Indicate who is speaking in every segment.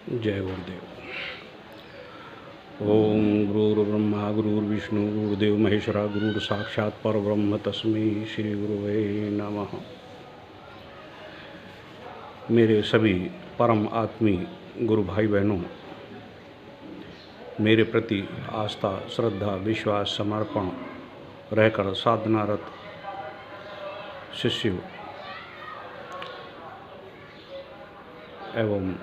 Speaker 1: जय गुरुदेव। ओम गुरुर्ब्रह्मा गुरुर्विष्णु गुरुदेव महेश्वरा गुरुर साक्षात परब्रह्म तस्मै श्री गुरुवे नमः। मेरे सभी परम आत्मी गुरु भाई बहनों, मेरे प्रति आस्था श्रद्धा विश्वास समर्पण रहकर साधनारत शिष्यों एवं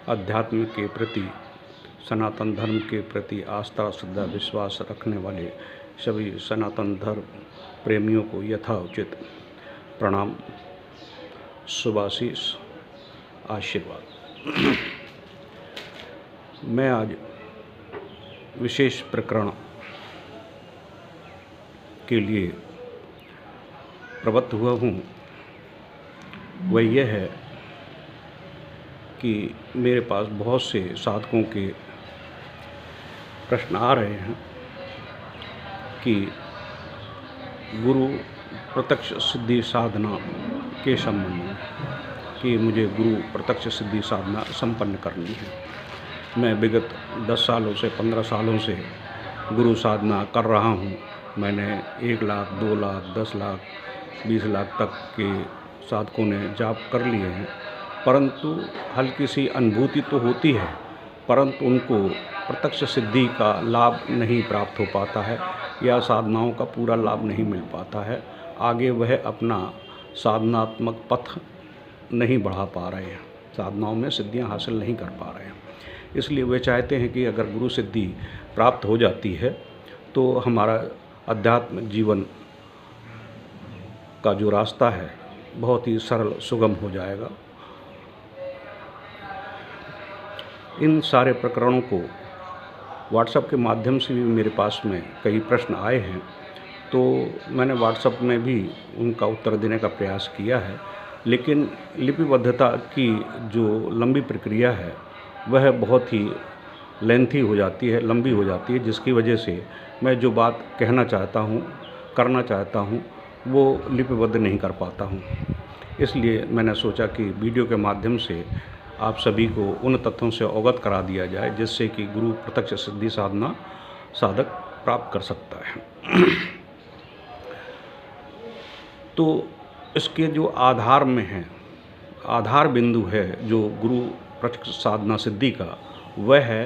Speaker 1: अध्यात्म के प्रति सनातन धर्म के प्रति आस्था श्रद्धा विश्वास रखने वाले सभी सनातन धर्म प्रेमियों को यथाउचित प्रणाम, शुभाशीष, आशीर्वाद। मैं आज विशेष प्रकरण के लिए प्रवृत्त हुआ हूँ। वह यह है कि मेरे पास बहुत से साधकों के प्रश्न आ रहे हैं कि गुरु प्रत्यक्ष सिद्धि साधना के संबंध में, कि मुझे गुरु प्रत्यक्ष सिद्धि साधना संपन्न करनी है। मैं विगत 10 सालों से 15 सालों से गुरु साधना कर रहा हूँ। मैंने 1 लाख 2 लाख 10 लाख 20 लाख तक के साधकों ने जाप कर लिए हैं, परंतु हल्की सी अनुभूति तो होती है, परंतु उनको प्रत्यक्ष सिद्धि का लाभ नहीं प्राप्त हो पाता है या साधनाओं का पूरा लाभ नहीं मिल पाता है। आगे वह अपना साधनात्मक पथ नहीं बढ़ा पा रहे हैं, साधनाओं में सिद्धियां हासिल नहीं कर पा रहे हैं। इसलिए वे चाहते हैं कि अगर गुरु सिद्धि प्राप्त हो जाती है तो हमारा अध्यात्म जीवन का जो रास्ता है बहुत ही सरल सुगम हो जाएगा। इन सारे प्रकरणों को व्हाट्सएप के माध्यम से भी मेरे पास में कई प्रश्न आए हैं, तो मैंने व्हाट्सएप में भी उनका उत्तर देने का प्रयास किया है, लेकिन लिपिबद्धता की जो लंबी प्रक्रिया है वह बहुत ही लेंथी हो जाती है, लंबी हो जाती है, जिसकी वजह से मैं जो बात कहना चाहता हूँ, करना चाहता हूँ, वो लिपिबद्ध नहीं कर पाता हूँ। इसलिए मैंने सोचा कि वीडियो के माध्यम से आप सभी को उन तथ्यों से अवगत करा दिया जाए जिससे कि गुरु प्रत्यक्ष सिद्धि साधना साधक प्राप्त कर सकता है। तो इसके जो आधार में है, आधार बिंदु है जो गुरु प्रत्यक्ष साधना सिद्धि का, वह है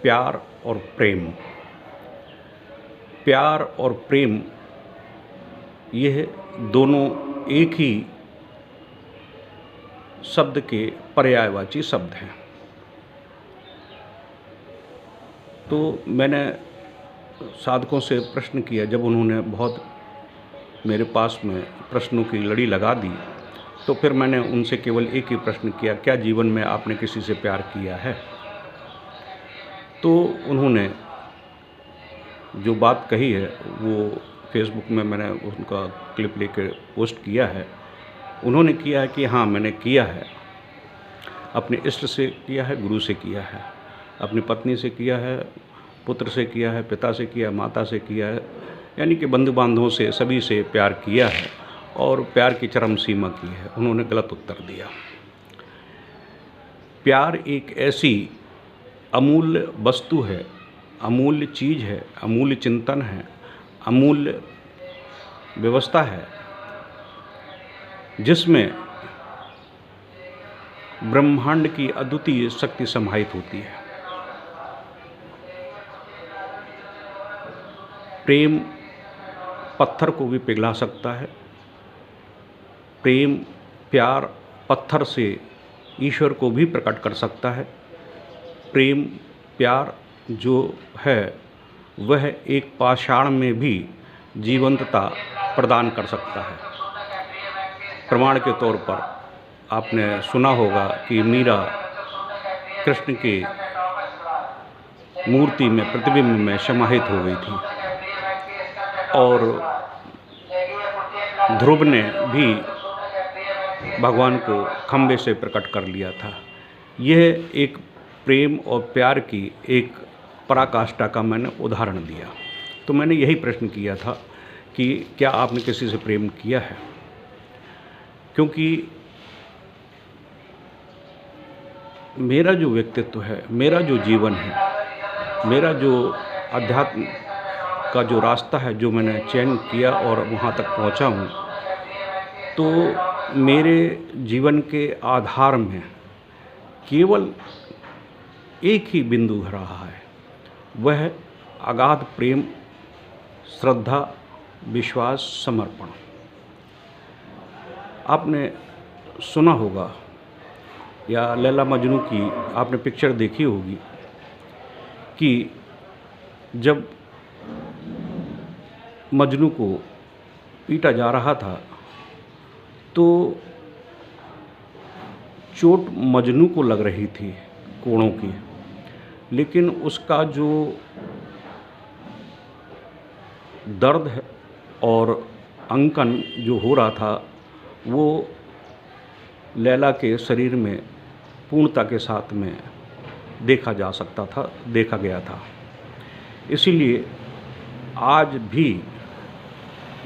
Speaker 1: प्यार और प्रेम। प्यार और प्रेम यह दोनों एक ही शब्द के पर्यायवाची शब्द हैं। तो मैंने साधकों से प्रश्न किया, जब उन्होंने बहुत मेरे पास में प्रश्नों की लड़ी लगा दी, तो फिर मैंने उनसे केवल एक ही प्रश्न किया, क्या जीवन में आपने किसी से प्यार किया है? तो उन्होंने जो बात कही है वो फेसबुक में मैंने उनका क्लिप लेकर पोस्ट किया है। उन्होंने किया है कि हाँ, मैंने किया है, अपने इष्ट से किया है, गुरु से किया है, अपनी पत्नी से किया है, पुत्र से किया है, पिता से किया, माता से किया है, यानी कि बंधु बांधवों से, सभी से प्यार किया है और प्यार की चरम सीमा की है। उन्होंने गलत उत्तर दिया। प्यार एक ऐसी अमूल्य वस्तु है, अमूल्य चीज़ है, अमूल्य चिंतन है, अमूल्य व्यवस्था है, जिसमें ब्रह्मांड की अद्वितीय शक्ति समाहित होती है। प्रेम पत्थर को भी पिघला सकता है। प्रेम प्यार पत्थर से ईश्वर को भी प्रकट कर सकता है। प्रेम प्यार जो है वह एक पाषाण में भी जीवंतता प्रदान कर सकता है। प्रमाण के तौर पर आपने सुना होगा कि मीरा कृष्ण के मूर्ति में, प्रतिबिंब में समाहित हो गई थी और ध्रुव ने भी भगवान को खंबे से प्रकट कर लिया था। यह एक प्रेम और प्यार की एक पराकाष्ठा का मैंने उदाहरण दिया। तो मैंने यही प्रश्न किया था कि क्या आपने किसी से प्रेम किया है? क्योंकि मेरा जो व्यक्तित्व है, मेरा जो जीवन है, मेरा जो अध्यात्म का जो रास्ता है, जो मैंने चयन किया और वहाँ तक पहुँचा हूँ, तो मेरे जीवन के आधार में केवल एक ही बिंदु रहा है, वह है अगाध प्रेम, श्रद्धा, विश्वास, समर्पण। आपने सुना होगा या लैला मजनू की आपने पिक्चर देखी होगी कि जब मजनू को पीटा जा रहा था तो चोट मजनू को लग रही थी कोड़ों की, लेकिन उसका जो दर्द है और अंकन जो हो रहा था वो लैला के शरीर में पूर्णता के साथ में देखा जा सकता था, देखा गया था। इसीलिए आज भी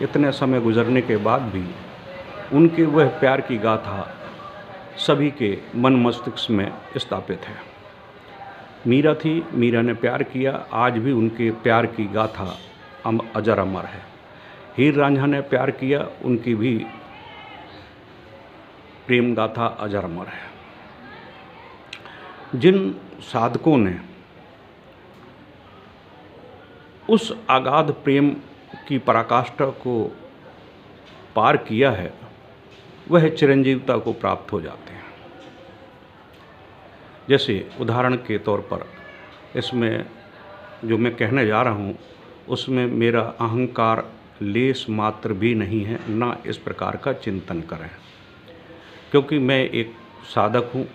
Speaker 1: इतने समय गुजरने के बाद भी उनके वह प्यार की गाथा सभी के मन मस्तिष्क में स्थापित है। मीरा थी, मीरा ने प्यार किया, आज भी उनके प्यार की गाथा अजर अमर है। हीर रांझा ने प्यार किया, उनकी भी प्रेम गाथा अजर अमर है। जिन साधकों ने उस अगाध प्रेम की पराकाष्ठा को पार किया है, वह चिरंजीवता को प्राप्त हो जाते हैं। जैसे उदाहरण के तौर पर इसमें जो मैं कहने जा रहा हूँ उसमें मेरा अहंकार लेस मात्र भी नहीं है, ना इस प्रकार का चिंतन करें, क्योंकि मैं एक साधक हूँ,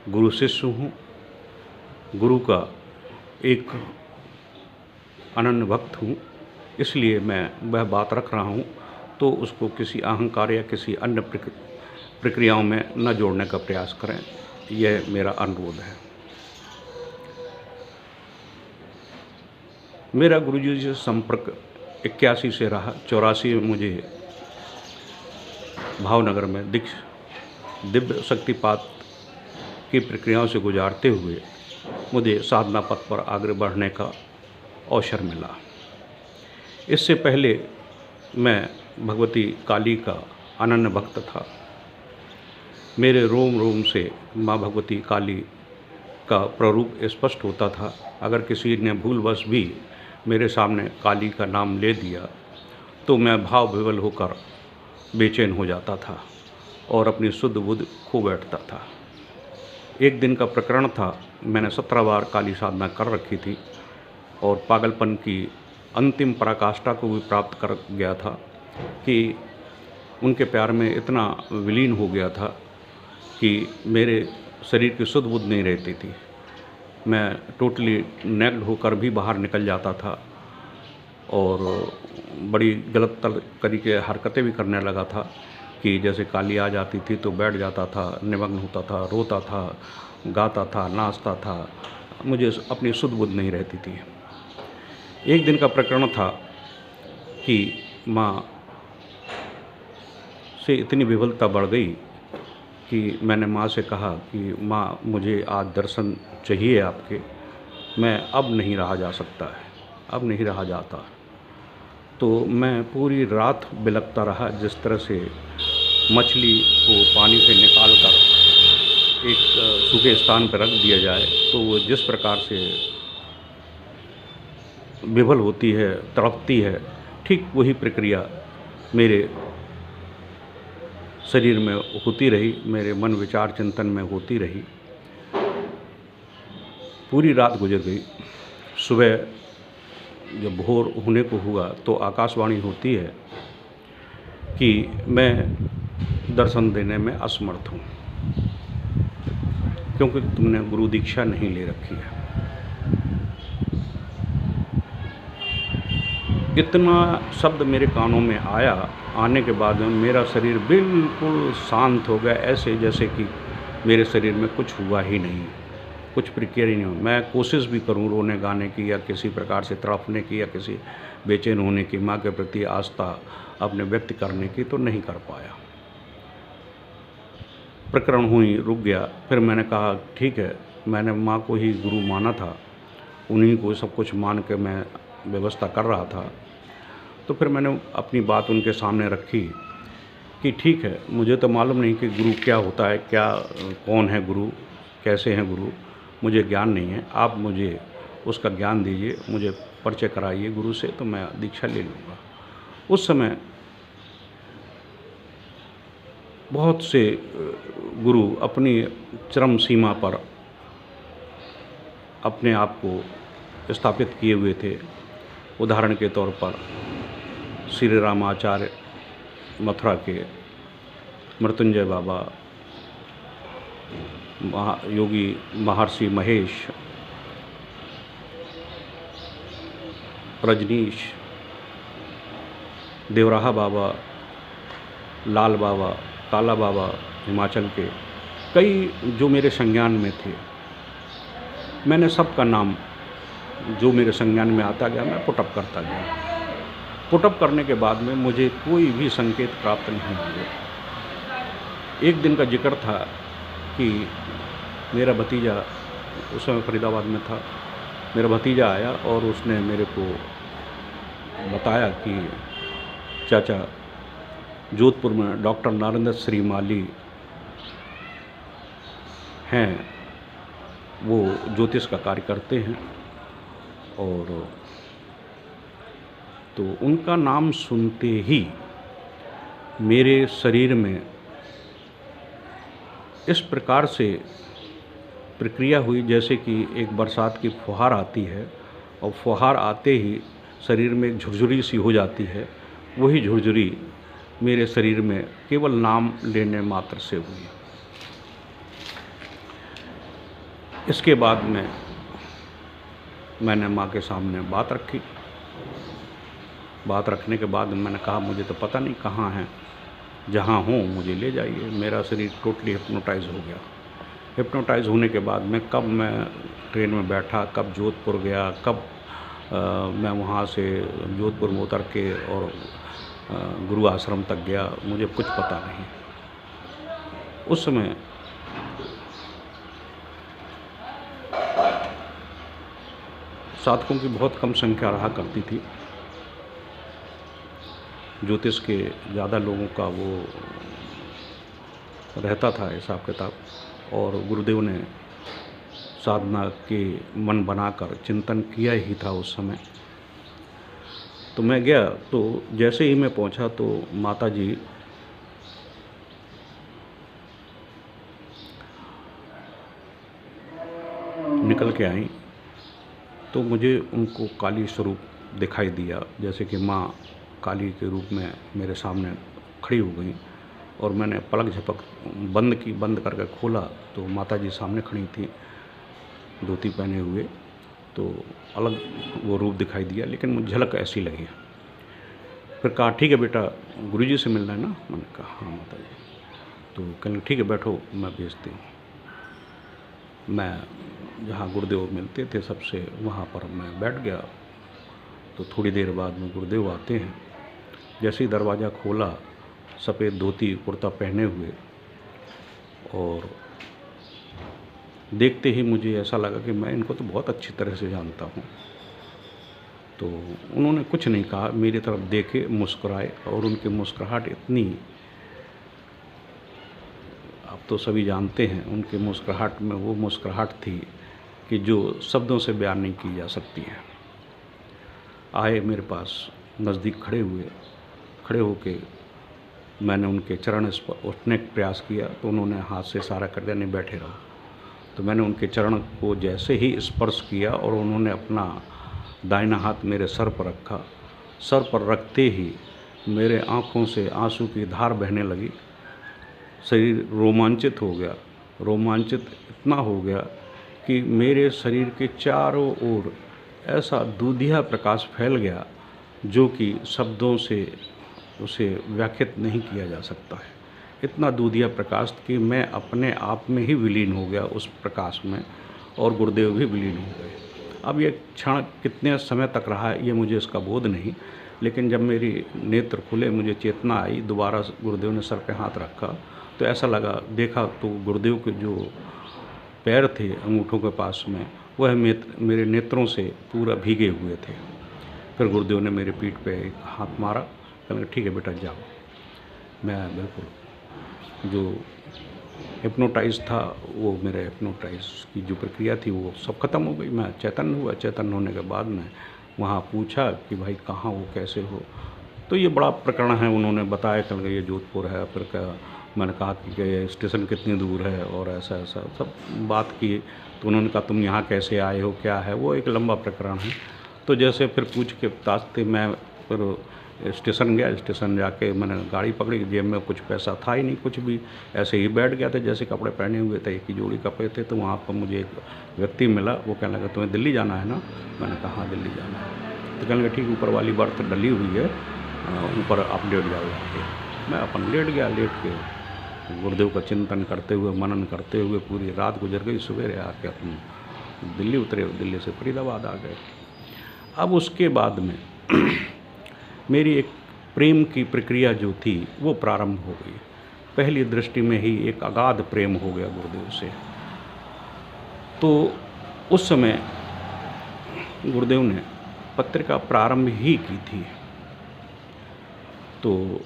Speaker 1: गुरु शिष्य हूँ, गुरु का एक अनन्य भक्त हूँ, इसलिए मैं वह बात रख रहा हूँ, तो उसको किसी अहंकार या किसी अन्य प्रक्रियाओं में न जोड़ने का प्रयास करें, यह मेरा अनुरोध है। मेरा गुरुजी से संपर्क 81 से रहा। 84 में मुझे भावनगर में दिव्य शक्तिपात की प्रक्रियाओं से गुजारते हुए मुझे साधना पथ पर आगे बढ़ने का अवसर मिला। इससे पहले मैं भगवती काली का अनन्य भक्त था। मेरे रोम रोम से माँ भगवती काली का प्ररूप स्पष्ट होता था। अगर किसी ने भूलवश भी मेरे सामने काली का नाम ले दिया तो मैं भाव विवल होकर बेचैन हो जाता था और अपनी शुद्ध बुद्ध खो बैठता था। एक दिन का प्रकरण था, मैंने 17 बार काली साधना कर रखी थी और पागलपन की अंतिम पराकाष्ठा को भी प्राप्त कर गया था कि उनके प्यार में इतना विलीन हो गया था कि मेरे शरीर की शुद्ध बुद्ध नहीं रहती थी। मैं टोटली नेक्ड होकर भी बाहर निकल जाता था और बड़ी गलत तरीके हरकतें भी करने लगा था कि जैसे काली आ जाती थी तो बैठ जाता था, निमग्न होता था, रोता था, गाता था, नाचता था, मुझे अपनी शुद्ध बुद्ध नहीं रहती थी। एक दिन का प्रकरण था कि माँ से इतनी विफलता बढ़ गई कि मैंने माँ से कहा कि माँ मुझे आज दर्शन चाहिए आपके, मैं अब नहीं रहा जा सकता है, अब नहीं रहा जाता। तो मैं पूरी रात बिलखता रहा, जिस तरह से मछली को पानी से निकाल कर एक सूखे स्थान पर रख दिया जाए तो वो जिस प्रकार से विफल होती है, तड़पती है, ठीक वही प्रक्रिया मेरे शरीर में होती रही, मेरे मन विचार चिंतन में होती रही। पूरी रात गुजर गई। सुबह जब भोर होने को हुआ तो आकाशवाणी होती है कि मैं दर्शन देने में असमर्थ हूँ क्योंकि तुमने गुरु दीक्षा नहीं ले रखी है। इतना शब्द मेरे कानों में आया, आने के बाद में मेरा शरीर बिल्कुल शांत हो गया, ऐसे जैसे कि मेरे शरीर में कुछ हुआ ही नहीं, कुछ प्रक्रिया ही नहीं हुई। मैं कोशिश भी करूं रोने गाने की या किसी प्रकार से तड़पने की या किसी बेचैन होने की, माँ के प्रति आस्था अपने व्यक्त करने की, तो नहीं कर पाया। प्रकरण हुई, रुक गया। फिर मैंने कहा ठीक है, मैंने माँ को ही गुरु माना था, उन्हीं को सब कुछ मान के मैं व्यवस्था कर रहा था। तो फिर मैंने अपनी बात उनके सामने रखी कि ठीक है, मुझे तो मालूम नहीं कि गुरु क्या होता है, कौन है गुरु, कैसे हैं गुरु, मुझे ज्ञान नहीं है। आप मुझे उसका ज्ञान दीजिए, मुझे परिचय कराइए गुरु से, तो मैं दीक्षा ले लूँगा। उस समय बहुत से गुरु अपनी चरम सीमा पर अपने आप को स्थापित किए हुए थे। उदाहरण के तौर पर श्री रामाचार्य मथुरा के, मृत्युंजय बाबा, योगी महर्षि महेश, रजनीश, देवराहा बाबा, लाल बाबा, काला बाबा हिमाचल के, कई जो मेरे संज्ञान में थे, मैंने सबका नाम जो मेरे संज्ञान में आता गया मैं पुटअप करता गया। पुटअप करने के बाद में मुझे कोई भी संकेत प्राप्त नहीं हुए। एक दिन का जिक्र था कि मेरा भतीजा, उस समय फरीदाबाद में था, मेरा भतीजा आया और उसने मेरे को बताया कि चाचा, जोधपुर में डॉक्टर नरेंद्र श्रीमाली हैं, वो ज्योतिष का कार्य करते हैं, और तो उनका नाम सुनते ही मेरे शरीर में इस प्रकार से प्रक्रिया हुई जैसे कि एक बरसात की फुहार आती है और फुहार आते ही शरीर में एक झुरझुरी सी हो जाती है। वही झुरझुरी मेरे शरीर में केवल नाम लेने मात्र से हुई। इसके बाद में मैंने माँ के सामने बात रखी। बात रखने के बाद मैंने कहा मुझे तो पता नहीं कहाँ है, जहाँ हूँ मुझे ले जाइए। मेरा शरीर टोटली हिप्नोटाइज हो गया। हिप्नोटाइज होने के बाद में कब मैं ट्रेन में बैठा, कब जोधपुर गया, कब मैं वहाँ से जोधपुर में उतर के और गुरु आश्रम तक गया, मुझे कुछ पता नहीं। उस समय साधकों की बहुत कम संख्या रहा करती थी। ज्योतिष के ज़्यादा लोगों का वो रहता था हिसाब किताब, और गुरुदेव ने साधना के मन बनाकर चिंतन किया ही था उस समय। तो मैं गया, तो जैसे ही मैं पहुंचा तो माता जी निकल के आई, तो मुझे उनको काली स्वरूप दिखाई दिया, जैसे कि माँ काली के रूप में मेरे सामने खड़ी हो गई। और मैंने पलक झपक बंद करके खोला तो माता जी सामने खड़ी थी, धोती पहने हुए। तो अलग वो रूप दिखाई दिया, लेकिन मुझे झलक ऐसी लगी। फिर कहा ठीक है बेटा, गुरुजी से मिलना है ना? मैंने कहा हाँ माता जी। तो कहने ठीक है बैठो, मैं भेजती हूँ। मैं जहाँ गुरुदेव मिलते थे सबसे, वहाँ पर मैं बैठ गया। तो थोड़ी देर बाद में गुरुदेव आते हैं। जैसे ही दरवाज़ा खोला, सफ़ेद धोती कुर्ता पहने हुए, और देखते ही मुझे ऐसा लगा कि मैं इनको तो बहुत अच्छी तरह से जानता हूँ। तो उन्होंने कुछ नहीं कहा, मेरी तरफ देखे, मुस्कुराए, और उनकी मुस्कुराहट इतनी, आप तो सभी जानते हैं, उनकी मुस्कुराहट में वो मुस्कुराहट थी कि जो शब्दों से बयान नहीं की जा सकती है। आए मेरे पास, नज़दीक खड़े होके मैंने उनके चरण उठने का प्रयास किया, तो उन्होंने हाथ से इशारा कर दिया नहीं बैठे रहो। तो मैंने उनके चरण को जैसे ही स्पर्श किया और उन्होंने अपना दाहिना हाथ मेरे सर पर रखा। सर पर रखते ही मेरे आँखों से आंसू की धार बहने लगी। शरीर रोमांचित हो गया। रोमांचित इतना हो गया कि मेरे शरीर के चारों ओर ऐसा दूधिया प्रकाश फैल गया जो कि शब्दों से उसे व्याख्यात नहीं किया जा सकता है। इतना दूधिया प्रकाश कि मैं अपने आप में ही विलीन हो गया उस प्रकाश में, और गुरुदेव भी विलीन हो गए। अब ये क्षण कितने समय तक रहा ये मुझे इसका बोध नहीं, लेकिन जब मेरी नेत्र खुले, मुझे चेतना आई, दोबारा गुरुदेव ने सर पे हाथ रखा तो ऐसा लगा, देखा तो गुरुदेव के जो पैर थे अंगूठों के पास में, वह मेरे नेत्रों से पूरा भीगे हुए थे। फिर गुरुदेव ने मेरे पीठ पे एक हाथ मारा, कहने लगा ठीक है बेटा जाओ। मैं बिल्कुल जो हिप्नोटाइज था, वो मेरे हिप्नोटाइज की जो प्रक्रिया थी वो सब खत्म हो गई। मैं चैतन्य हुआ। चैतन्य होने के बाद में वहाँ पूछा कि भाई कहाँ हो, कैसे हो। तो ये बड़ा प्रकरण है, उन्होंने बताया कि ये जोधपुर है। फिर क्या, मैंने कहा कि ये स्टेशन कितनी दूर है और ऐसा ऐसा सब बात की। तो उन्होंने कहा तुम यहाँ कैसे आए हो, क्या है, वो एक लंबा प्रकरण है। तो जैसे फिर पूछ के ताजते मैं फिर स्टेशन गया। स्टेशन जाके मैंने गाड़ी पकड़ी, जेब में कुछ पैसा था ही नहीं, कुछ भी, ऐसे ही बैठ गया था। जैसे कपड़े पहने हुए थे, एक ही जोड़ी कपड़े थे। तो वहाँ पर मुझे एक व्यक्ति मिला, वो कहने लगा तुम्हें दिल्ली जाना है ना। मैंने कहा हाँ दिल्ली जाना है। तो कहने लगा ठीक, ऊपर वाली बर्थ डली हुई है, ऊपर आप लेट जाओ जाके। मैं अपन लेट गया। लेट के गुरुदेव का चिंतन करते हुए, मनन करते हुए पूरी रात गुजर गई। सवेरे आके अपन दिल्ली उतरे, दिल्ली से फरीदाबाद आ गए। अब उसके बाद में मेरी एक प्रेम की प्रक्रिया जो थी वो प्रारंभ हो गई। पहली दृष्टि में ही एक अगाध प्रेम हो गया गुरुदेव से। तो उस समय गुरुदेव ने पत्रिका प्रारंभ ही की थी। तो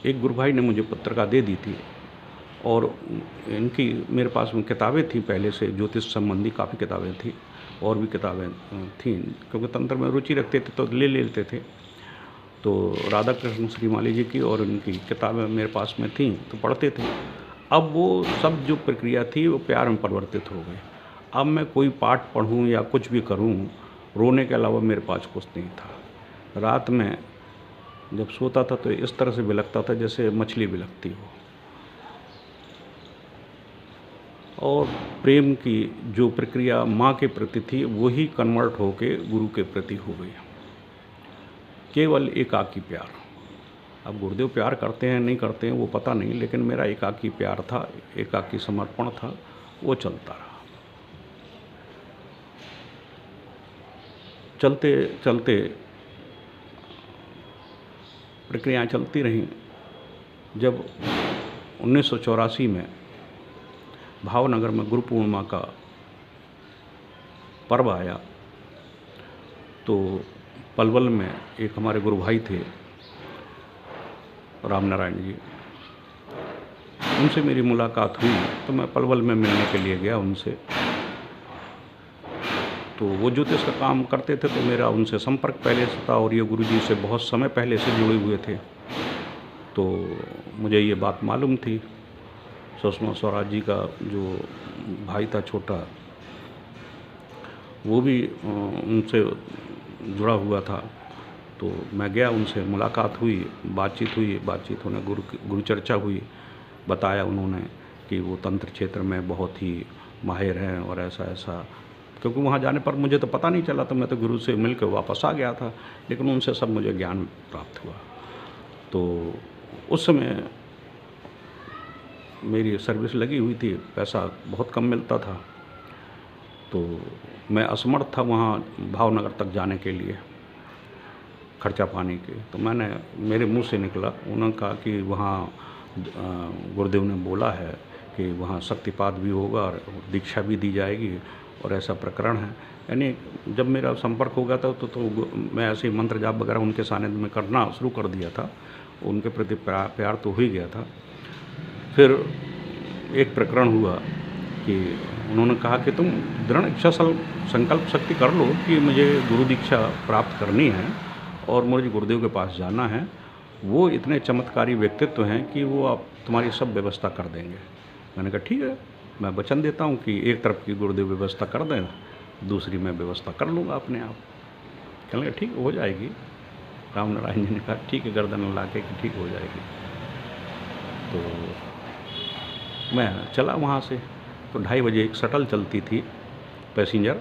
Speaker 1: एक गुरु भाई ने मुझे पत्रिका दे दी थी और इनकी मेरे पास में किताबें थी पहले से, ज्योतिष संबंधी काफ़ी किताबें थी और भी किताबें थीं, क्योंकि तंत्र में रुचि रखते थे तो ले लेते थे। तो राधा कृष्ण श्रीमाली जी की और उनकी किताबें मेरे पास में थीं, तो पढ़ते थे। अब वो सब जो प्रक्रिया थी वो प्यार में परिवर्तित हो गई। अब मैं कोई पाठ पढ़ूं या कुछ भी करूं, रोने के अलावा मेरे पास कुछ नहीं था। रात में जब सोता था तो इस तरह से बिलखता था जैसे मछली बिलखती हो। और प्रेम की जो प्रक्रिया माँ के प्रति थी वही कन्वर्ट होके गुरु के प्रति हो गई। केवल एकाकी प्यार। अब गुरुदेव प्यार करते हैं नहीं करते हैं वो पता नहीं, लेकिन मेरा एकाकी प्यार था, एकाकी समर्पण था, वो चलता रहा। चलते चलते प्रक्रियाएं चलती रहीं। जब 1984 में भावनगर में गुरु पूर्णिमा का पर्व आया तो पलवल में एक हमारे गुरु भाई थे राम नारायण जी, उनसे मेरी मुलाकात हुई। तो मैं पलवल में मिलने के लिए गया उनसे। तो वो ज्योतिष का काम करते थे तो मेरा उनसे संपर्क पहले से था और ये गुरुजी से बहुत समय पहले से जुड़े हुए थे। तो मुझे ये बात मालूम थी। सुषमा स्वराज जी का जो भाई था छोटा, वो भी उनसे जुड़ा हुआ था। तो मैं गया, उनसे मुलाकात हुई, बातचीत होने गुरु चर्चा हुई। बताया उन्होंने कि वो तंत्र क्षेत्र में बहुत ही माहिर हैं और ऐसा ऐसा। क्योंकि वहाँ जाने पर मुझे तो पता नहीं चला, तो मैं तो गुरु से मिल कर वापस आ गया था, लेकिन उनसे सब मुझे ज्ञान प्राप्त हुआ। तो उस समय मेरी सर्विस लगी हुई थी, पैसा बहुत कम मिलता था, तो मैं असमर्थ था वहाँ भावनगर तक जाने के लिए खर्चा पानी के। तो मेरे मुंह से निकला, उन्होंने कहा कि वहाँ गुरुदेव ने बोला है कि वहाँ शक्तिपात भी होगा और दीक्षा भी दी जाएगी और ऐसा प्रकरण है। यानी जब मेरा संपर्क हो गया था तो मैं ऐसे ही मंत्र जाप वगैरह उनके सानिध्य में करना शुरू कर दिया था। उनके प्रति प्यार तो हो ही गया था। फिर एक प्रकरण हुआ कि उन्होंने कहा कि तुम दृढ़ इच्छा संकल्प शक्ति कर लो कि मुझे गुरु दीक्षा प्राप्त करनी है और मुझे गुरुदेव के पास जाना है। वो इतने चमत्कारी व्यक्तित्व हैं कि वो आप तुम्हारी सब व्यवस्था कर देंगे। मैंने कहा ठीक है, मैं वचन देता हूँ कि एक तरफ की गुरुदेव व्यवस्था कर दें, दूसरी मैं व्यवस्था कर लूँगा अपने आप। कहने लगा ठीक हो जाएगी। राम नारायण जी ने कहा ठीक है, गर्दन ला के कि ठीक हो जाएगी। तो मैं चला वहाँ से। तो 2:30 बजे एक शटल चलती थी पैसेंजर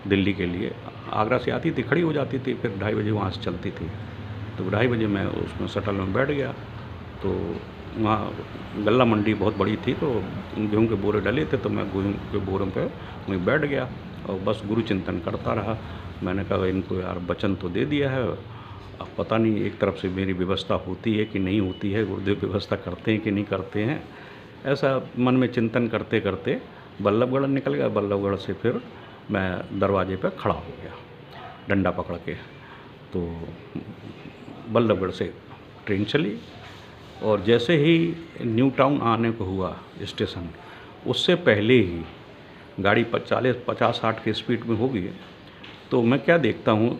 Speaker 1: दिल्ली के लिए, आगरा से आती थी, खड़ी हो जाती थी, फिर 2:30 बजे वहाँ से चलती थी। तो 2:30 बजे मैं उसमें शटल में बैठ गया। तो वहाँ गल्ला मंडी बहुत बड़ी थी, तो गेहूँ के बोरे डले थे, तो मैं गेहूँ के बोरों पे वहीं बैठ गया और बस गुरु चिंतन करता रहा। मैंने कहा इनको यार वचन तो दे दिया है, अब पता नहीं एक तरफ से मेरी व्यवस्था होती है कि नहीं होती है, गुरुदेव व्यवस्था करते हैं कि नहीं करते हैं। ऐसा मन में चिंतन करते करते बल्लभगढ़ निकल गया। बल्लभगढ़ से फिर मैं दरवाजे पर खड़ा हो गया डंडा पकड़ के। तो बल्लभगढ़ से ट्रेन चली और जैसे ही न्यू टाउन आने को हुआ स्टेशन, उससे पहले ही गाड़ी 50-60 की स्पीड में होगी। तो मैं क्या देखता हूँ,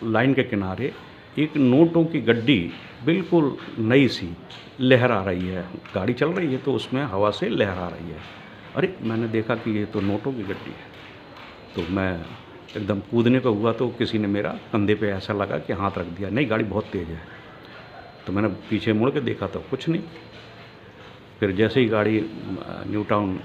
Speaker 1: लाइन के किनारे एक नोटों की गड्डी बिल्कुल नई सी लहरा रही है। गाड़ी चल रही है तो उसमें हवा से लहरा रही है। अरे मैंने देखा कि ये तो नोटों की गड्डी है। तो मैं एकदम कूदने को हुआ तो किसी ने मेरा कंधे पे ऐसा लगा कि हाथ रख दिया। नहीं, गाड़ी बहुत तेज़ है। तो मैंने पीछे मुड़ के देखा तो कुछ नहीं। फिर जैसे ही गाड़ी न्यू टाउन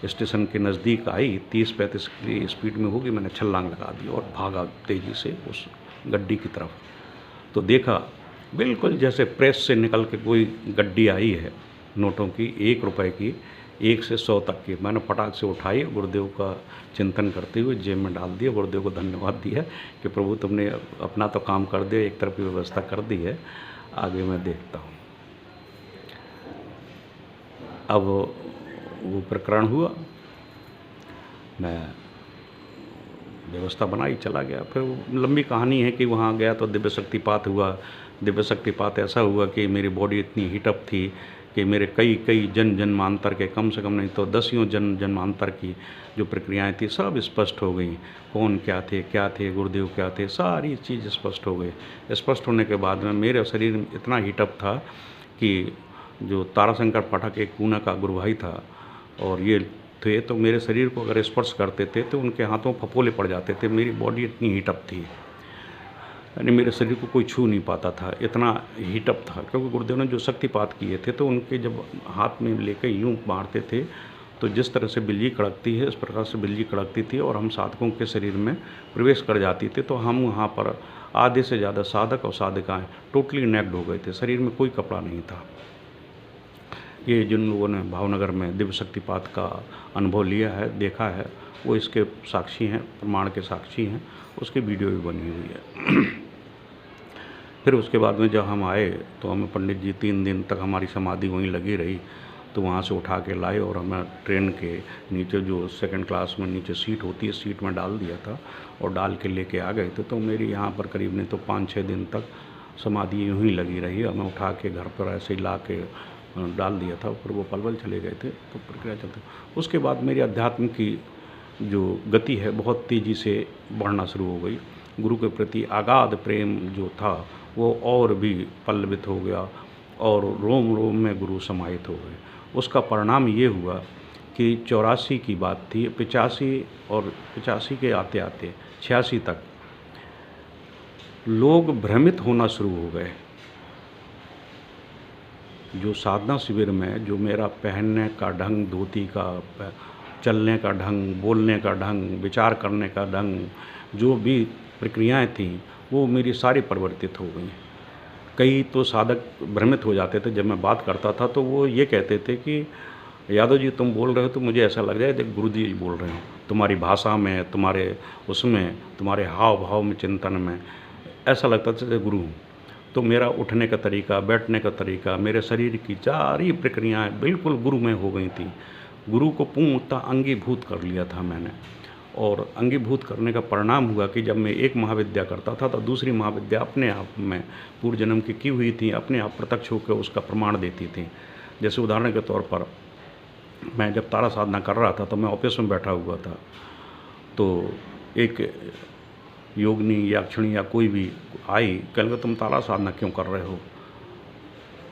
Speaker 1: स्टेशन के नज़दीक आई, 30-35 की स्पीड में होगी, मैंने छलांग लगा दी और भागा तेज़ी से उस गड्डी की तरफ। तो देखा बिल्कुल जैसे प्रेस से निकल के कोई गड्डी आई है नोटों की, 1 रुपए की, 1 से 100 तक की। मैंने फटाक से उठाई, गुरुदेव का चिंतन करते हुए जेब में डाल दिया, गुरुदेव को धन्यवाद दिया कि प्रभु तुमने अपना तो काम कर दिया, एक तरफ की व्यवस्था कर दी है, आगे मैं देखता हूँ। अब वो प्रकरण हुआ, मैं व्यवस्था बनाई, चला गया। फिर लंबी कहानी है कि वहाँ गया तो दिव्य शक्तिपात हुआ। दिव्य शक्तिपात ऐसा हुआ कि मेरी बॉडी इतनी हीटअप थी कि मेरे कई जन्मांतर के, कम से कम नहीं तो 10 जन्मांतर की जो प्रक्रियाएं थी सब स्पष्ट हो गई। कौन क्या थे, गुरुदेव क्या थे, सारी चीज़ स्पष्ट हो गई। स्पष्ट होने के बाद में मेरे शरीर में इतना हीटअप था कि जो ताराशंकर पाठक एक पूना का गुरु भाई था और ये थे, तो मेरे शरीर को अगर स्पर्श करते थे तो उनके हाथों फफोले पड़ जाते थे। मेरी बॉडी इतनी हीटअप थी, यानी मेरे शरीर को कोई छू नहीं पाता था, इतना हीटअप था। क्योंकि गुरुदेव ने जो शक्तिपात किए थे तो उनके जब हाथ में लेकर यूँ मारते थे तो जिस तरह से बिजली कड़कती है, इस प्रकार से बिजली कड़कती थी और हम साधकों के शरीर में प्रवेश कर जाती थी। तो हम वहाँ पर आधे से ज़्यादा साधक और साधिकाएँ टोटली नेक्ड हो गए थे, शरीर में कोई कपड़ा नहीं था। ये जिन लोगों ने भावनगर में दिव्य शक्तिपात का अनुभव लिया है, देखा है, वो इसके साक्षी हैं, प्रमाण के साक्षी हैं। उसकी वीडियो भी बनी हुई है। फिर उसके बाद में जब हम आए तो हमें पंडित जी 3 दिन तक हमारी समाधि वहीं लगी रही। तो वहाँ से उठा के लाए और हमें ट्रेन के नीचे जो सेकंड क्लास में नीचे सीट होती है, सीट में डाल दिया था और डाल के लेके आ गए थे। तो मेरी यहाँ पर करीब नहीं तो 5-6 दिन तक समाधि यूँ ही लगी रही। हमें उठा के घर पर ऐसे ही ला के डाल दिया था, फिर वो पलवल चले गए थे। तो प्रक्रिया चलती। उसके बाद मेरी अध्यात्म की जो गति है बहुत तेज़ी से बढ़ना शुरू हो गई। गुरु के प्रति अगाध प्रेम जो था वो और भी पल्लवित हो गया और रोम रोम में गुरु समाहित हो गए। उसका परिणाम ये हुआ कि 84 की बात थी, 85 के आते आते 86 तक लोग भ्रमित होना शुरू हो गए। जो साधना शिविर में जो मेरा पहनने का ढंग, धोती का, चलने का ढंग, बोलने का ढंग, विचार करने का ढंग, जो भी प्रक्रियाएं थीं वो मेरी सारी परिवर्तित हो गई। कई तो साधक भ्रमित हो जाते थे जब मैं बात करता था, तो वो ये कहते थे कि यादव जी तुम बोल रहे हो तो मुझे ऐसा लग रहा है जब गुरु जी बोल रहे हो, तुम्हारी भाषा में, तुम्हारे उसमें, तुम्हारे हाव भाव में, चिंतन में ऐसा लगता था जैसे गुरु हूँ। तो मेरा उठने का तरीका, बैठने का तरीका, मेरे शरीर की सारी प्रक्रियाएं बिल्कुल गुरु में हो गई थी। गुरु को पूर्णतः अंगीभूत कर लिया था मैंने। और अंगीभूत करने का परिणाम हुआ कि जब मैं एक महाविद्या करता था तो दूसरी महाविद्या अपने आप में पूर्व जन्म की हुई थी, अपने आप प्रत्यक्ष होकर उसका प्रमाण देती थी। जैसे उदाहरण के तौर पर मैं जब तारा साधना कर रहा था तो मैं ऑफिस में बैठा हुआ था, तो एक योगिनी या अक्षणी या कोई भी आई, कह लगा तुम तारा साधना क्यों कर रहे हो,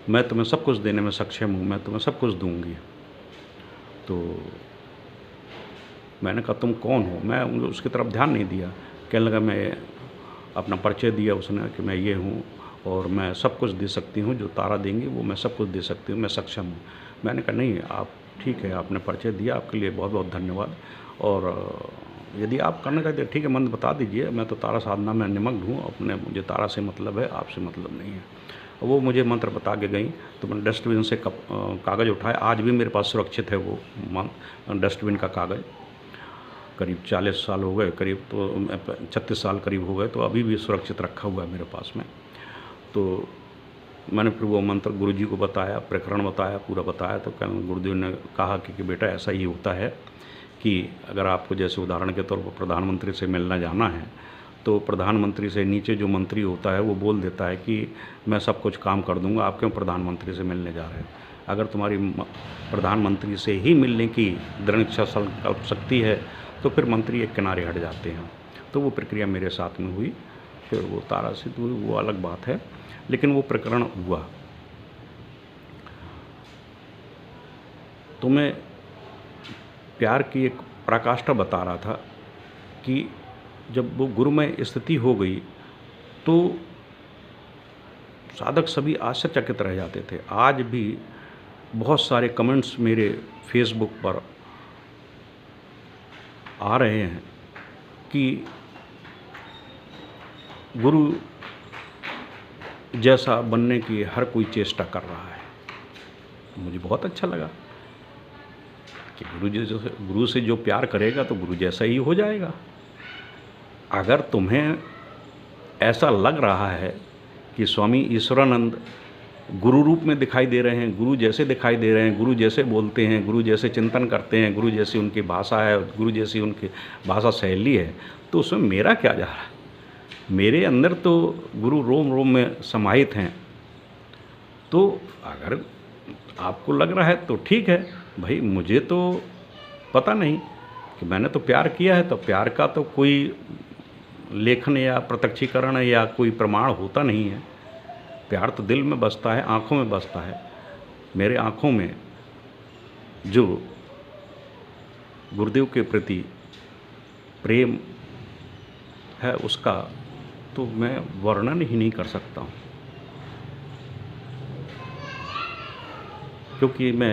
Speaker 1: मैं तुम्हें सब कुछ देने में सक्षम हूँ, मैं तुम्हें सब कुछ दूंगी। तो मैंने कहा तुम कौन हो, मैं उसकी तरफ ध्यान नहीं दिया। कहने लगा, मैं अपना परिचय दिया उसने कि मैं ये हूँ और मैं सब कुछ दे सकती हूँ, जो तारा देंगी वो मैं सब कुछ दे सकती हूँ, मैं सक्षम हूँ। मैंने कहा नहीं, आप ठीक है, आपने परिचय दिया, आपके लिए बहुत बहुत धन्यवाद। और यदि आप करना चाहते हैं ठीक है, मंत्र बता दीजिए, मैं तो तारा साधना में निमग्न हूँ, अपने मुझे तारा से मतलब है, आपसे मतलब नहीं है। वो मुझे मंत्र बता के गई तो मैंने डस्टबिन से कागज़ उठाया। आज भी मेरे पास सुरक्षित है वो डस्टबिन का कागज़। करीब 40 साल हो गए, करीब तो 36 साल करीब हो गए, तो अभी भी सुरक्षित रखा हुआ है मेरे पास में। तो मैंने फिर वो मंत्र गुरु जी को बताया, प्रकरण बताया, पूरा बताया। तो गुरुदेव ने कहा कि बेटा ऐसा ही होता है कि अगर आपको जैसे उदाहरण के तौर पर प्रधानमंत्री से मिलना जाना है तो प्रधानमंत्री से नीचे जो मंत्री होता है वो बोल देता है कि मैं सब कुछ काम कर दूंगा, आप क्यों प्रधानमंत्री से मिलने जा रहे हैं। अगर तुम्हारी प्रधानमंत्री से ही मिलने की दृढ़ इच्छा संकल्प शक्ति है तो फिर मंत्री एक किनारे हट जाते हैं। तो वो प्रक्रिया मेरे साथ में हुई, फिर वो तारा सिद्ध हुई, वो अलग बात है, लेकिन वो प्रकरण हुआ। तो मैं प्यार की एक पराकाष्ठा बता रहा था कि जब वो गुरुमय स्थिति हो गई तो साधक सभी आश्चर्यचकित रह जाते थे। आज भी बहुत सारे कमेंट्स मेरे फेसबुक पर आ रहे हैं कि गुरु जैसा बनने की हर कोई चेष्टा कर रहा है। मुझे बहुत अच्छा लगा कि गुरु से जो प्यार करेगा तो गुरु जैसा ही हो जाएगा। अगर तुम्हें ऐसा लग रहा है कि स्वामी ईश्वरानंद गुरु रूप में दिखाई दे रहे हैं, गुरु जैसे दिखाई दे रहे हैं, गुरु जैसे बोलते हैं, गुरु जैसे चिंतन करते हैं, गुरु जैसी उनकी भाषा है, गुरु जैसी उनकी भाषा शैली है, तो उसमें मेरा क्या जा रहा है। मेरे अंदर तो गुरु रोम रोम में समाहित हैं। तो अगर आपको लग रहा है तो ठीक है भाई, मुझे तो पता नहीं कि मैंने तो प्यार किया है, तो प्यार का तो कोई लेखन या प्रत्यक्षीकरण या कोई प्रमाण होता नहीं है। प्यार तो दिल में बसता है, आँखों में बसता है। मेरे आँखों में जो गुरुदेव के प्रति प्रेम है उसका तो मैं वर्णन ही नहीं कर सकता हूँ, क्योंकि मैं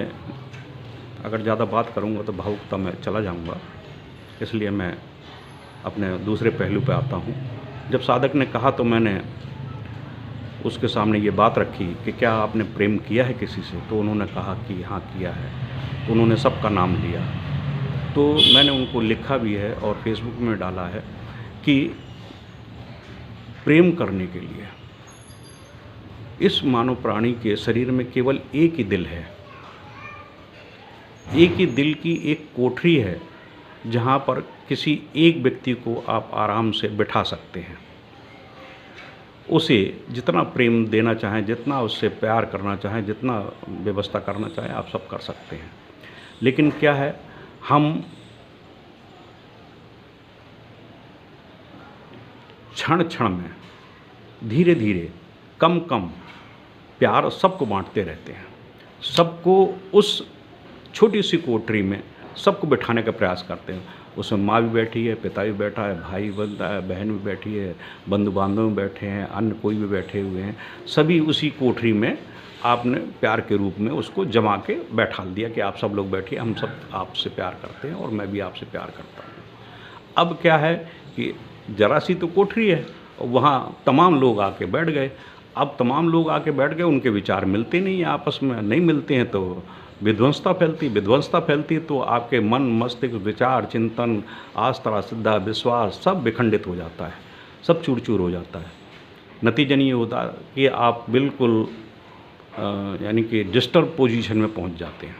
Speaker 1: अगर ज़्यादा बात करूँगा तो भावुकता में चला जाऊँगा। इसलिए मैं अपने दूसरे पहलू पे आता हूँ। जब साधक ने कहा तो मैंने उसके सामने ये बात रखी कि क्या आपने प्रेम किया है किसी से, तो उन्होंने कहा कि हाँ किया है। तो उन्होंने सबका नाम लिया। तो मैंने उनको लिखा भी है और फेसबुक में डाला है कि प्रेम करने के लिए इस मानव प्राणी के शरीर में केवल एक ही दिल है, एक ही दिल की एक कोठरी है जहाँ पर किसी एक व्यक्ति को आप आराम से बिठा सकते हैं। उसे जितना प्रेम देना चाहें, जितना उससे प्यार करना चाहें, जितना व्यवस्था करना चाहें, आप सब कर सकते हैं। लेकिन क्या है, हम क्षण क्षण में धीरे धीरे कम कम प्यार सबको बांटते रहते हैं। सबको उस छोटी सी कोठरी में सबको बिठाने का प्रयास करते हैं। उसमें माँ भी बैठी है, पिता भी बैठा है, भाई बनता है, बहन भी बैठी है, बंधु बांधव बैठे हैं, अन्य कोई भी बैठे हुए हैं। सभी उसी कोठरी में आपने प्यार के रूप में उसको जमा के बैठा दिया कि आप सब लोग बैठिए, हम सब आपसे प्यार करते हैं और मैं भी आपसे प्यार करता हूँ। अब क्या है कि जरा सी तो कोठरी है, वहाँ तमाम लोग आके बैठ गए। अब तमाम लोग आके बैठ गए, उनके विचार मिलते नहीं हैं, आपस में नहीं मिलते हैं तो विध्वंसता फैलती तो आपके मन मस्तिष्क विचार चिंतन आस्था श्रद्धा विश्वास सब विखंडित हो जाता है, सब चूर चूर हो जाता है। नतीजन ये होता है कि आप बिल्कुल यानी कि डिस्टर्ब पोजीशन में पहुंच जाते हैं।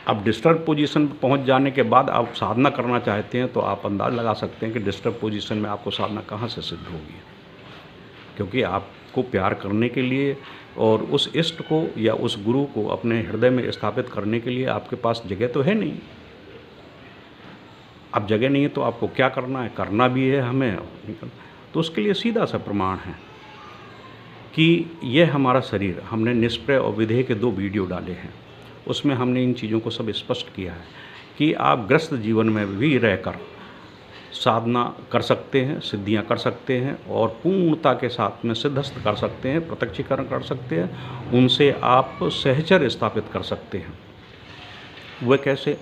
Speaker 1: अब डिस्टर्ब पोजीशन पर पहुंच जाने के बाद आप साधना करना चाहते हैं तो आप अंदाज़ लगा सकते हैं कि डिस्टर्ब पोजीशन में आपको साधना कहाँ से सिद्ध होगी, क्योंकि आपको प्यार करने के लिए और उस इष्ट को या उस गुरु को अपने हृदय में स्थापित करने के लिए आपके पास जगह तो है नहीं। अब जगह नहीं है तो आपको क्या करना है, करना भी है हमें, तो उसके लिए सीधा सा प्रमाण है कि यह हमारा शरीर, हमने निष्प्रय और विधेय के 2 वीडियो डाले हैं, उसमें हमने इन चीज़ों को सब स्पष्ट किया है कि आप ग्रस्त जीवन में भी रहकर साधना कर सकते हैं, सिद्धियां कर सकते हैं और पूर्णता के साथ में सिद्धस्थ कर सकते हैं, प्रत्यक्षीकरण कर सकते हैं, उनसे आप सहचर्य स्थापित कर सकते हैं। वह कैसे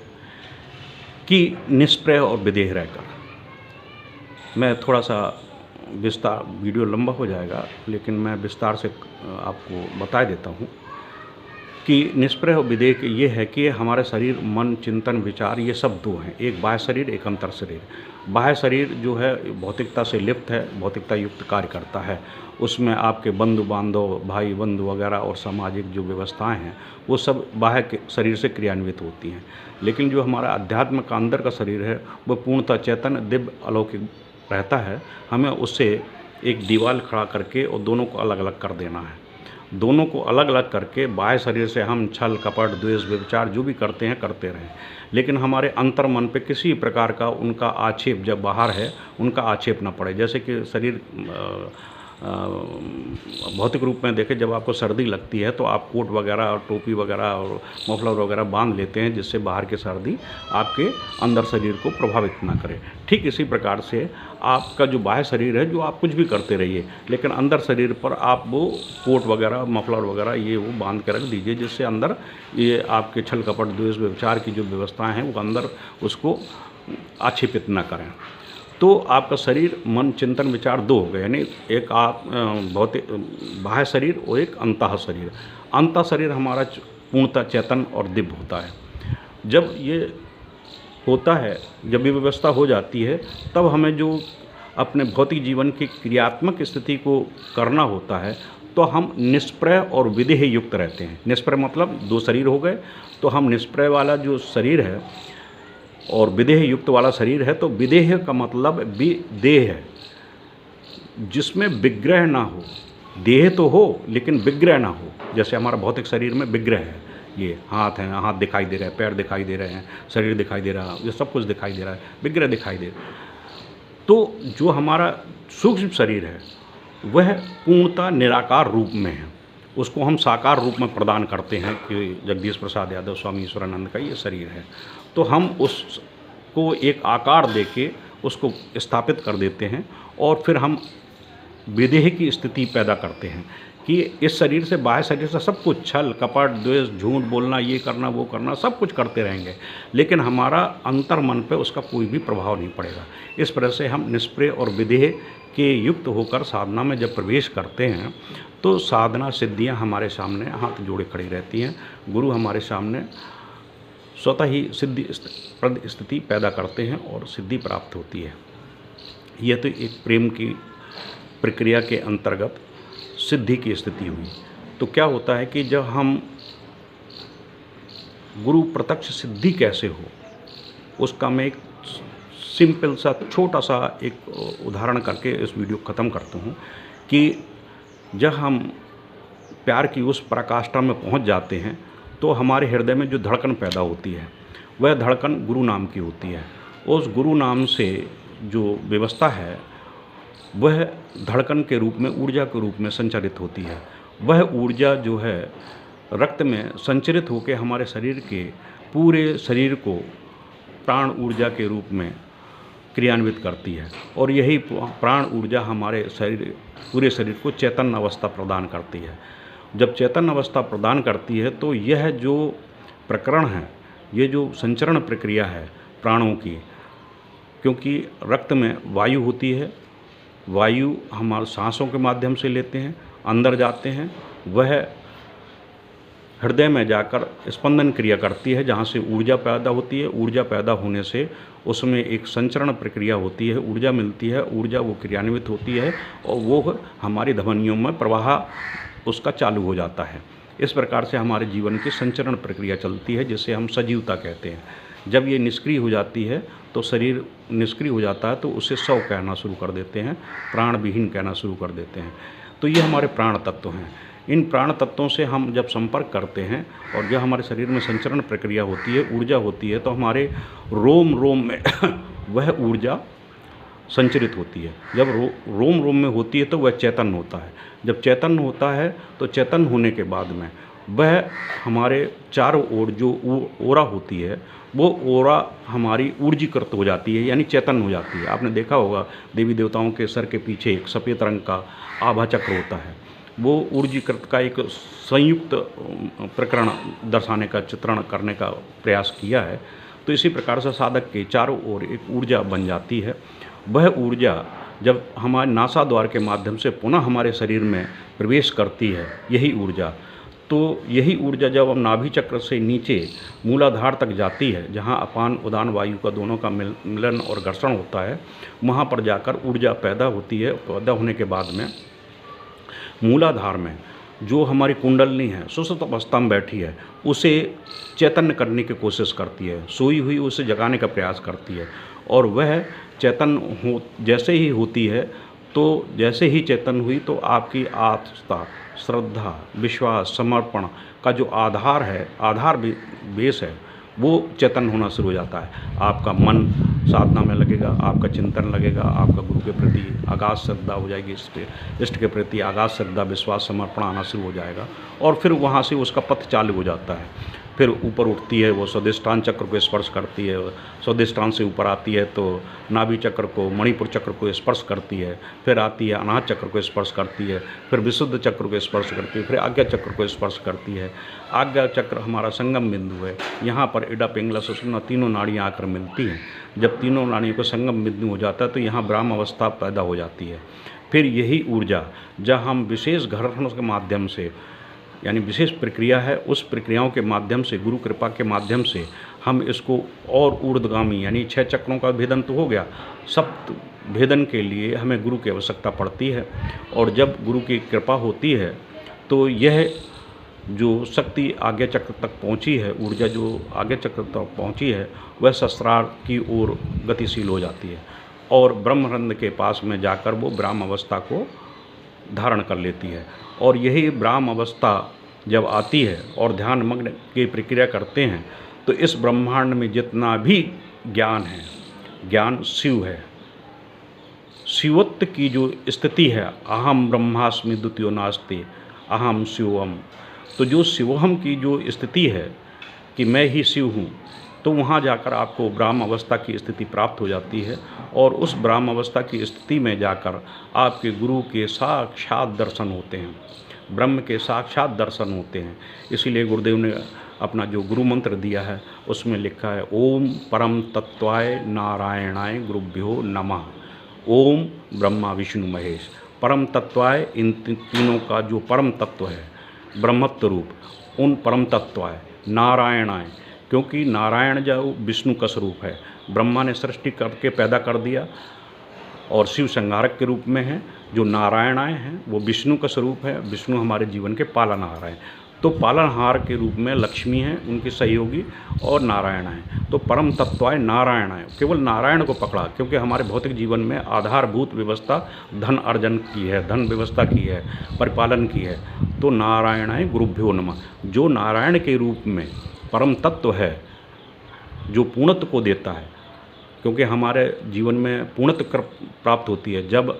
Speaker 1: कि निष्प्रय और विधेय रहकर। मैं थोड़ा सा विस्तार, वीडियो लंबा हो जाएगा लेकिन मैं विस्तार से आपको बता देता हूँ कि निष्प्रह और विदेह ये है कि हमारे शरीर, मन, चिंतन, विचार ये सब दो हैं, एक बाह्य शरीर, एक अंतर शरीर। बाह्य शरीर जो है भौतिकता से लिप्त है, भौतिकता युक्त कार्य करता है, उसमें आपके बंधु बांधव, भाई बंधु वगैरह और सामाजिक जो व्यवस्थाएं हैं वो सब बाह्य के शरीर से क्रियान्वित होती हैं। लेकिन जो हमारा अध्यात्म का अंदर का शरीर है वो पूर्णतः चेतन, दिव्य, अलौकिक रहता है। हमें उससे एक दीवार खड़ा करके और दोनों को अलग अलग कर देना है। दोनों को अलग अलग करके बाह्य शरीर से हम छल, कपट, द्वेष, व्यभिचार जो भी करते हैं करते रहें, लेकिन हमारे अंतर मन पे किसी प्रकार का उनका आक्षेप जब बाहर है उनका आक्षेप ना पड़े। जैसे कि शरीर भौतिक रूप में देखें, जब आपको सर्दी लगती है तो आप कोट वगैरह और टोपी वगैरह और मफलर वगैरह बांध लेते हैं जिससे बाहर की सर्दी आपके अंदर शरीर को प्रभावित ना करे। ठीक इसी प्रकार से आपका जो बाह्य शरीर है, जो आप कुछ भी करते रहिए, लेकिन अंदर शरीर पर आप वो कोट वगैरह, मफलर वगैरह ये वो बांध के रख दीजिए, जिससे अंदर ये आपके छल, कपट, द्वेष, व्यभिचार की जो व्यवस्थाएँ हैं वो अंदर उसको आक्षेपित न करें। तो आपका शरीर, मन, चिंतन, विचार दो हो गए, यानी एक आप भौतिक बाह्य शरीर और एक अंतः शरीर। अंतः शरीर हमारा पूर्णतः चेतन और दिव्य होता है। जब ये होता है, जब ये व्यवस्था हो जाती है, तब हमें जो अपने भौतिक जीवन की क्रियात्मक स्थिति को करना होता है तो हम निष्प्रय और विदेह युक्त रहते हैं। निष्प्रय मतलब दो शरीर हो गए, तो हम निष्प्रय वाला जो शरीर है और विदेह युक्त वाला शरीर है, तो विदेह का मतलब देह है जिसमें विग्रह ना हो। देह तो हो लेकिन विग्रह ना हो। जैसे हमारा भौतिक शरीर में विग्रह है, ये हाथ हैं, हाथ दिखाई दे रहे हैं, पैर दिखाई दे रहे हैं, शरीर दिखाई दे रहा है, ये सब कुछ दिखाई दे रहा है, विग्रह दिखाई दे रहा है। तो जो हमारा सूक्ष्म शरीर है वह पूर्णतः निराकार रूप में है, उसको हम साकार रूप में प्रदान करते हैं कि जगदीश प्रसाद यादव स्वामी ईश्वरानंद का ये शरीर है। तो हम उसको एक आकार देके उसको स्थापित कर देते हैं और फिर हम विदेह की स्थिति पैदा करते हैं कि इस शरीर से, बाह्य शरीर से सब कुछ छल, कपट, द्वेष, झूठ बोलना, ये करना, वो करना, सब कुछ करते रहेंगे, लेकिन हमारा अंतर मन पे उसका कोई भी प्रभाव नहीं पड़ेगा। इस तरह से हम निष्प्रय और विदेह के युक्त होकर साधना में जब प्रवेश करते हैं तो साधना सिद्धियां हमारे सामने हाथ जोड़े खड़ी रहती हैं। गुरु हमारे सामने स्वतः ही सिद्धि स्थिति पैदा करते हैं और सिद्धि प्राप्त होती है। यह तो एक प्रेम की प्रक्रिया के अंतर्गत सिद्धि की स्थिति हुई। तो क्या होता है कि जब हम गुरु प्रत्यक्ष सिद्धि कैसे हो, उसका मैं एक सिंपल सा छोटा सा एक उदाहरण करके इस वीडियो को ख़त्म करता हूँ कि जब हम प्यार की उस पराकाष्ठा में पहुँच जाते हैं तो हमारे हृदय में जो धड़कन पैदा होती है वह धड़कन गुरु नाम की होती है। उस गुरु नाम से जो व्यवस्था है वह धड़कन के रूप में, ऊर्जा के रूप में संचारित होती है। वह ऊर्जा जो है रक्त में संचरित होकर हमारे शरीर के पूरे शरीर को प्राण ऊर्जा के रूप में क्रियान्वित करती है और यही प्राण ऊर्जा हमारे शरीर, पूरे शरीर को चैतन्य अवस्था प्रदान करती है। जब चैतन्य अवस्था प्रदान करती है तो यह जो प्रकरण है, ये जो संचरण प्रक्रिया है प्राणों की, क्योंकि रक्त में वायु होती है, वायु हमारे सांसों के माध्यम से लेते हैं, अंदर जाते हैं, वह हृदय में जाकर स्पंदन क्रिया करती है जहाँ से ऊर्जा पैदा होती है। ऊर्जा पैदा होने से उसमें एक संचरण प्रक्रिया होती है, ऊर्जा मिलती है, ऊर्जा वो क्रियान्वित होती है और वो हमारी धमनियों में प्रवाह उसका चालू हो जाता है। इस प्रकार से हमारे जीवन की संचरण प्रक्रिया चलती है जिसे हम सजीवता कहते हैं। जब ये निष्क्रिय हो जाती है तो शरीर निष्क्रिय हो जाता है तो उसे शव कहना शुरू कर देते हैं, प्राण विहीन कहना शुरू कर देते हैं। तो ये हमारे प्राण तत्व हैं। इन प्राण तत्वों से हम जब संपर्क करते हैं और जब हमारे शरीर में संचरण प्रक्रिया होती है, ऊर्जा होती है, तो हमारे रोम रोम में वह ऊर्जा संचरित होती है। जब रोम रोम में होती है तो वह चैतन्य होता है। जब चैतन्य होता है तो चैतन्य होने के बाद में वह हमारे चारों ओर जो ओरा होती है वो ओरा हमारी ऊर्जीकृत हो जाती है, यानी चैतन्य हो जाती है। आपने देखा होगा देवी देवताओं के सर के पीछे एक सफ़ेद रंग का आभा चक्र होता है, वो ऊर्जीकृत का एक संयुक्त प्रकरण दर्शाने का, चित्रण करने का प्रयास किया है। तो इसी प्रकार से साधक के चारों ओर एक ऊर्जा बन जाती है। वह ऊर्जा जब हमारे नासा द्वार के माध्यम से पुनः हमारे शरीर में प्रवेश करती है, यही ऊर्जा, तो यही ऊर्जा जब हम नाभि चक्र से नीचे मूलाधार तक जाती है, जहाँ अपान उदान वायु का दोनों का मिलन और घर्षण होता है, वहाँ पर जाकर ऊर्जा पैदा होती है। पैदा होने के बाद में मूलाधार में जो हमारी कुंडलनी है सुषुप्त अवस्था में बैठी है, उसे चैतन्य करने की कोशिश करती है, सोई हुई उसे जगाने का प्रयास करती है। और वह चैतन्य हो जैसे ही होती है, तो जैसे ही चेतन हुई तो आपकी आस्था, श्रद्धा, विश्वास, समर्पण का जो आधार है, आधार बेस है, वो चेतन होना शुरू हो जाता है। आपका मन साधना में लगेगा, आपका चिंतन लगेगा, आपका गुरु के प्रति अगाध श्रद्धा हो जाएगी, इष्ट के प्रति अगाध श्रद्धा, विश्वास, समर्पण आना शुरू हो जाएगा। और फिर वहाँ से उसका पथ चालू हो जाता है। फिर ऊपर उठती है, वो स्वादिष्टान चक्र को स्पर्श करती है, स्वादिष्टान से ऊपर आती है तो नाभि चक्र को, मणिपुर चक्र को स्पर्श करती है, फिर आती है अनाहत चक्र को स्पर्श करती है, फिर विशुद्ध चक्र को स्पर्श करती है, फिर आज्ञा चक्र को स्पर्श करती है। आज्ञा चक्र हमारा संगम बिंदु है, यहाँ पर इडा पिंगला सुषुम्ना तीनों नाड़ियाँ आकर मिलती हैं। जब तीनों नाड़ियों को संगम बिंदु हो जाता है तो यहाँ ब्रह्म अवस्था पैदा हो जाती है। फिर यही ऊर्जा जब हम विशेष घर्षण के माध्यम से, यानी विशेष प्रक्रिया है, उस प्रक्रियाओं के माध्यम से, गुरु कृपा के माध्यम से हम इसको और ऊर्ध्वगामी, यानी 6 चक्रों का भेदन तो हो गया, सप्त भेदन के लिए हमें गुरु की आवश्यकता पड़ती है। और जब गुरु की कृपा होती है तो यह जो शक्ति आज्ञा चक्र तक पहुंची है, ऊर्जा जो आज्ञा चक्र तक पहुंची है, वह सहस्रार की ओर गतिशील हो जाती है और ब्रह्मरंध्र के पास में जाकर वो ब्राह्म अवस्था को धारण कर लेती है। और यही ब्राह्म अवस्था जब आती है और ध्यान मग्न की प्रक्रिया करते हैं तो इस ब्रह्मांड में जितना भी ज्ञान है, ज्ञान शिव है, शिवत्व की जो स्थिति है, अहम ब्रह्मास्मि द्वितीयो नास्ति अहम शिवम, तो जो शिवहम की जो स्थिति है कि मैं ही शिव हूँ, तो वहाँ जाकर आपको ब्राह्म अवस्था की स्थिति प्राप्त हो जाती है। और उस ब्राह्म अवस्था की स्थिति में जाकर आपके गुरु के साक्षात दर्शन होते हैं, ब्रह्म के साक्षात दर्शन होते हैं। इसीलिए गुरुदेव ने अपना जो गुरु मंत्र दिया है उसमें लिखा है, ओम परम तत्वाय नारायणाय गुरुभ्यो नमः। ओम ब्रह्मा विष्णु महेश, परम तत्वाय, इन तीनों का जो परम तत्व है, ब्रह्मत्व रूप, उन परम तत्वाय नारायणाय, क्योंकि नारायण जो विष्णु का स्वरूप है, ब्रह्मा ने सृष्टि करके पैदा कर दिया और शिव संहारक के रूप में है। जो नारायण आए हैं वो विष्णु का स्वरूप है, विष्णु हमारे जीवन के पालनहार हैं। तो पालनहार के रूप में लक्ष्मी हैं, उनके सहयोगी, और नारायण हैं। तो परम तत्वाय नारायण है, केवल नारायण को पकड़ा, क्योंकि हमारे भौतिक जीवन में आधारभूत व्यवस्था धन अर्जन की है, धन व्यवस्था की है, परिपालन की है। तो नारायणाय गुरुभ्यो नमः, जो नारायण के रूप में परम तत्व है, जो पूर्णत्व को देता है, क्योंकि हमारे जीवन में पूर्णत्व प्राप्त होती है जब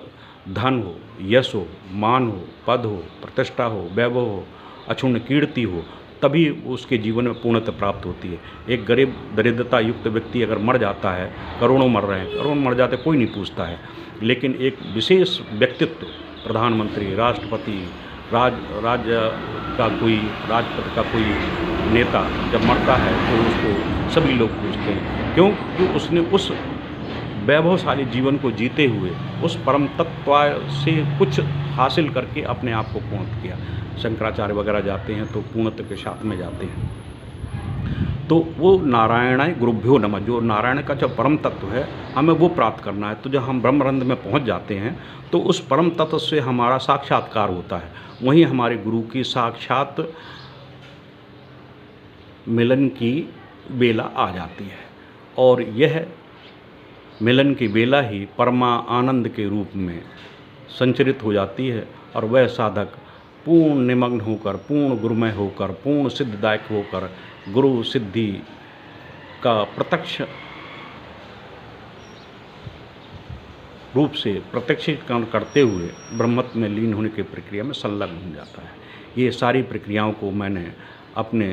Speaker 1: धन हो, यश हो, मान हो, पद हो, प्रतिष्ठा हो, वैभव हो, अक्षुण्ण कीर्ति हो, तभी उसके जीवन में पूर्णत्व प्राप्त होती है। एक गरीब दरिद्रता युक्त व्यक्ति अगर मर जाता है, करोड़ों मर रहे हैं, करोड़ों मर जाते, कोई नहीं पूछता है, लेकिन एक विशेष व्यक्तित्व, प्रधानमंत्री, राष्ट्रपति, राज्य का कोई, राजपद का कोई नेता जब मरता है तो उसको सभी लोग पूछते हैं, क्योंकि उसने उस वैभवशाली जीवन को जीते हुए उस परम तत्व से कुछ हासिल करके अपने आप को पूर्ण किया। शंकराचार्य वगैरह जाते हैं तो पूर्णत्व के साथ में जाते हैं। तो वो नारायणाय गुरुभ्यो नमः, जो नारायण का जो परम तत्व है, हमें वो प्राप्त करना है। तो जब हम ब्रह्मरंध्र में पहुंच जाते हैं तो उस परम तत्व से हमारा साक्षात्कार होता है, वहीं हमारे गुरु की साक्षात मिलन की बेला आ जाती है। और यह मिलन की बेला ही परमा आनंद के रूप में संचरित हो जाती है और वह साधक पूर्ण निमग्न होकर, पूर्ण गुरुमय होकर, पूर्ण सिद्धिदायक होकर गुरु सिद्धि का प्रत्यक्ष रूप से प्रत्यक्षीकरण करते हुए ब्रह्मत्व में लीन होने की प्रक्रिया में संलग्न हो जाता है। ये सारी प्रक्रियाओं को मैंने अपने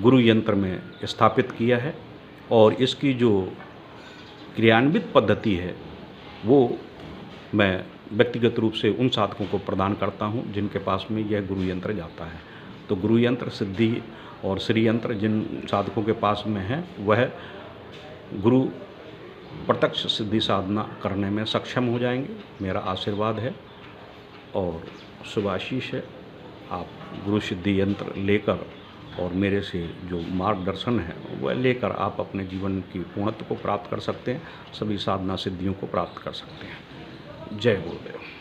Speaker 1: गुरु यंत्र में स्थापित किया है और इसकी जो क्रियान्वित पद्धति है वो मैं व्यक्तिगत रूप से उन साधकों को प्रदान करता हूं जिनके पास में यह गुरु यंत्र जाता है। तो गुरु यंत्र, सिद्धि और श्री यंत्र जिन साधकों के पास में है वह गुरु प्रत्यक्ष सिद्धि साधना करने में सक्षम हो जाएंगे, मेरा आशीर्वाद है और शुभाशीष है। आप गुरु सिद्धि यंत्र लेकर और मेरे से जो मार्गदर्शन है वह लेकर आप अपने जीवन की पूर्णत्व को प्राप्त कर सकते हैं, सभी साधना सिद्धियों को प्राप्त कर सकते हैं। जय गुरुदेव।